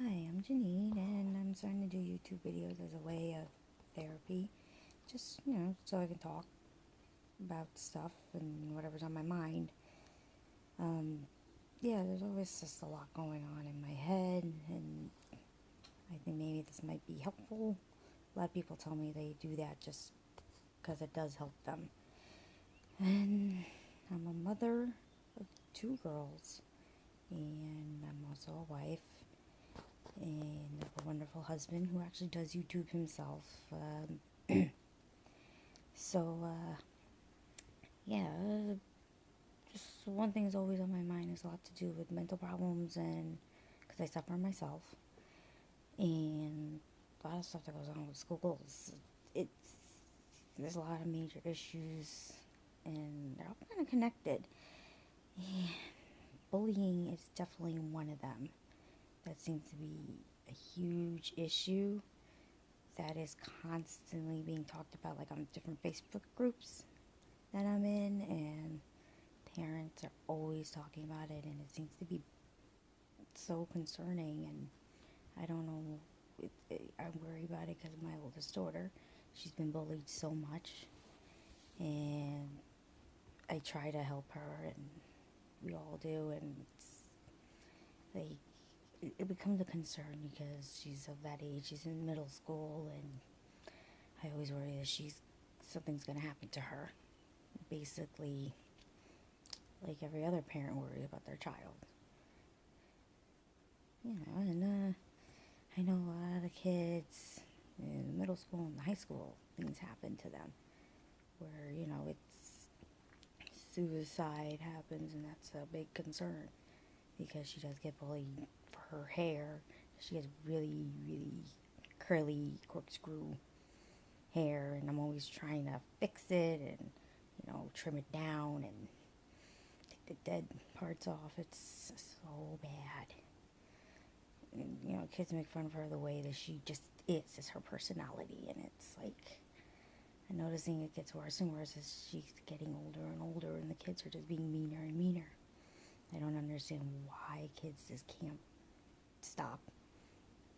Hi, I'm Janine, and I'm starting to do YouTube videos as a way of therapy. Just, so I can talk about stuff and whatever's on my mind. Um, yeah, there's always just a lot going on in my head, and I think maybe this might be helpful. A lot of people tell me they do that just because it does help them. And I'm a mother of two girls, and I'm also a wife, and I have a wonderful husband who actually does YouTube himself. So, yeah, just one thing is always on my mind is a lot to do with mental problems, and because I suffer myself, and a lot of stuff that goes on with schools. It's there's a lot of major issues, and they're all kind of connected. And bullying is definitely one of them. That seems to be a huge issue that is constantly being talked about, like on different Facebook groups that I'm in, and parents are always talking about it, and it seems to be so concerning. And I don't know, I worry about it because of my oldest daughter. She's been bullied so much, and I try to help her, and we all do, and it's like it becomes a concern because she's of that age. She's in middle school, and I always worry that something's gonna happen to her. Basically, like every other parent worries about their child. And I know a lot of kids in middle school and high school, things happen to them where, it's suicide happens, and that's a big concern because she does get bullied for her hair. She has really, really curly corkscrew hair, and I'm always trying to fix it and, trim it down and take the dead parts off. It's so bad. And, kids make fun of her the way that she just is. It's her personality, and it's like I'm noticing it gets worse and worse as she's getting older and older, and the kids are just being meaner and meaner. I don't understand why kids just can't stop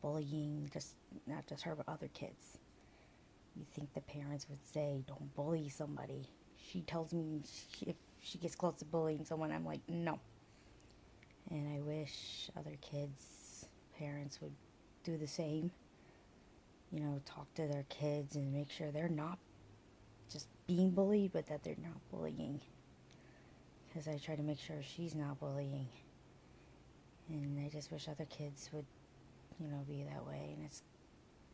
bullying, just not just her but other kids. You think the parents would say, "Don't bully somebody." She tells me if she gets close to bullying someone, I'm like, no. And I wish other kids' parents would do the same. Talk to their kids and make sure they're not just being bullied, but that they're not bullying. Because I try to make sure she's not bullying. And I just wish other kids would, be that way. And it's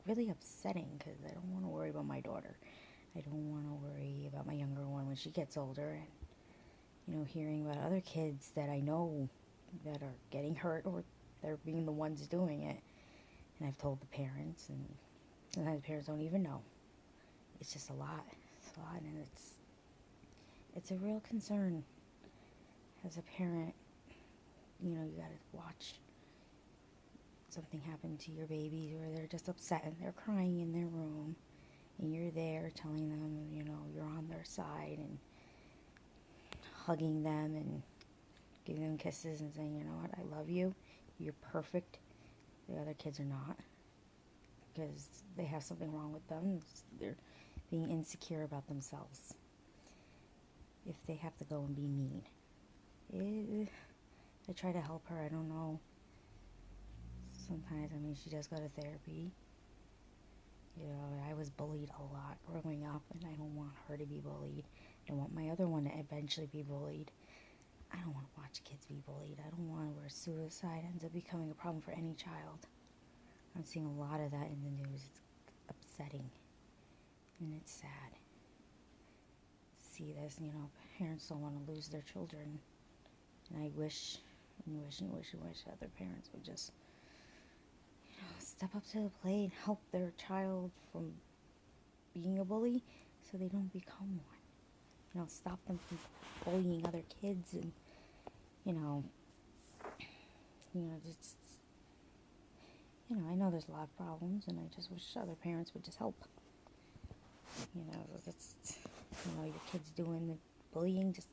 really upsetting because I don't want to worry about my daughter. I don't want to worry about my younger one when she gets older. And, hearing about other kids that I know that are getting hurt or they're being the ones doing it. And I've told the parents, and sometimes the parents don't even know. It's just a lot. It's a lot, and it's a real concern as a parent. You gotta watch something happen to your babies where they're just upset and they're crying in their room, and you're there telling them, you're on their side and hugging them and giving them kisses and saying, you know what, I love you. You're perfect. The other kids are not because they have something wrong with them. They're being insecure about themselves. If they have to go and be mean, I try to help her. I don't know. Sometimes, she does go to therapy. I was bullied a lot growing up, and I don't want her to be bullied. I don't want my other one to eventually be bullied. I don't want to watch kids be bullied. I don't want where suicide ends up becoming a problem for any child. I'm seeing a lot of that in the news. It's upsetting, and it's sad. See this, parents don't want to lose their children, and I wish and wish and wish and wish other parents would just step up to the plate and help their child from being a bully so they don't become one. Stop them from bullying other kids, and you know, just I know there's a lot of problems, and I just wish other parents would just help. Just your kids doing the bullying, just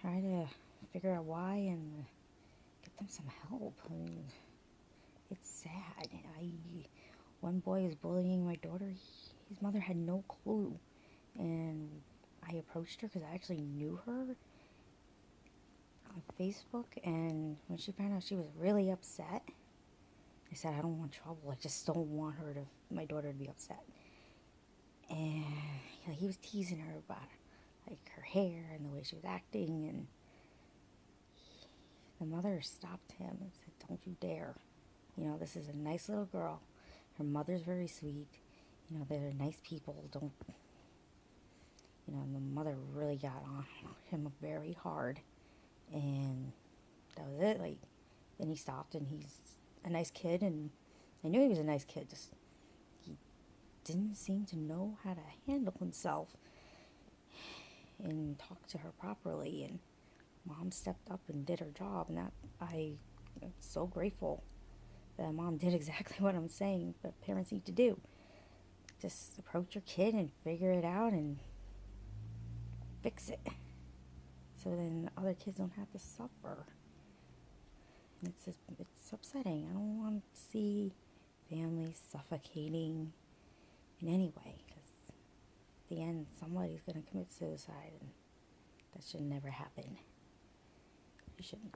try to figure out why and get them some help. sad. One boy was bullying my daughter. His mother had no clue, and I approached her because I actually knew her on Facebook, and when she found out, she was really upset. I said, I don't want trouble. I just don't want my daughter to be upset. And he was teasing her about like her hair and the way she was acting, and the mother stopped him and said, "Don't you dare! This is a nice little girl. Her mother's very sweet. They're nice people. Don't." And the mother really got on him very hard, and that was it. Like, then he stopped, and he's a nice kid, and I knew he was a nice kid. Just he didn't seem to know how to handle himself and talk to her properly, and mom stepped up and did her job, and I'm so grateful that mom did exactly what I'm saying that parents need to do. Just approach your kid and figure it out and fix it, so then other kids don't have to suffer. It's upsetting. I don't want to see families suffocating in any way, because at the end somebody's going to commit suicide, and that should never happen. You shouldn't.